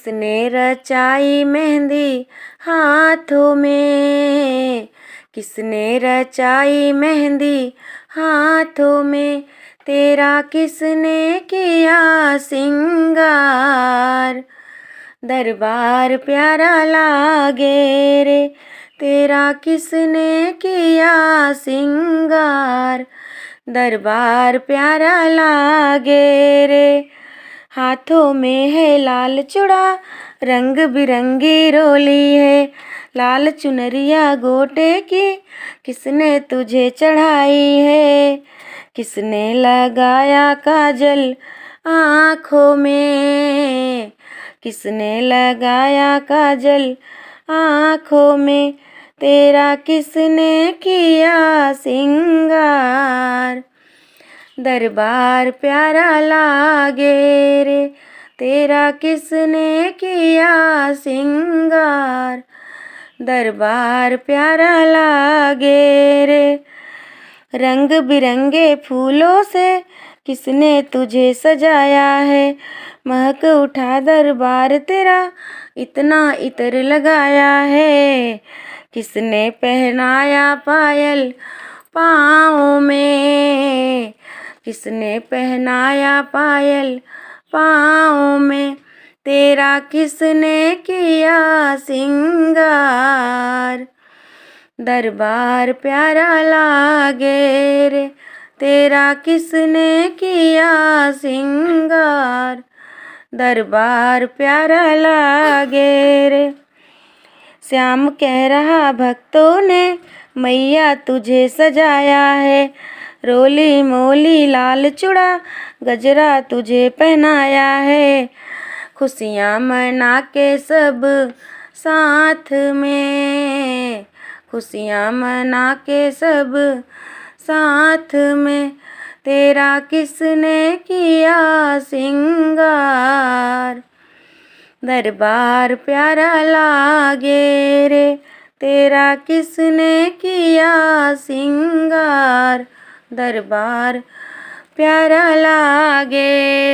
किसने रचाई मेहंदी हाथों में, किसने रचाई मेहंदी हाथों में, तेरा किसने किया सिंगार। दरबार प्यारा लागे रे, तेरा किसने किया सिंगार। दरबार प्यारा लागे रे। हाथों में है लाल चूड़ा, रंग बिरंगी रोली है, लाल चुनरिया गोटे की किसने तुझे चढ़ाई है। किसने लगाया काजल आँखों में, किसने लगाया काजल आँखों में, तेरा किसने किया सिंगार। दरबार प्यारा लागे रे, तेरा किसने किया सिंगार। दरबार प्यारा लागे रे। रंग बिरंगे फूलों से किसने तुझे सजाया है, महक उठा दरबार तेरा इतना इत्र लगाया है। किसने पहनाया पायल पाँव में, किसने पहनाया पायल पाँव में, तेरा किसने किया सिंगार। दरबार प्यारा लागे रे, तेरा किसने किया सिंगार। दरबार प्यारा लागे रे। श्याम कह रहा भक्तों ने मैया तुझे सजाया है, रोली मोली लाल चूड़ा गजरा तुझे पहनाया है। खुशियाँ मना के सब साथ में, खुशियाँ मना के सब साथ में, तेरा किसने किया सिंगार। दरबार प्यारा लागे रे, तेरा किसने किया सिंगार। दरबार प्यारा लागे।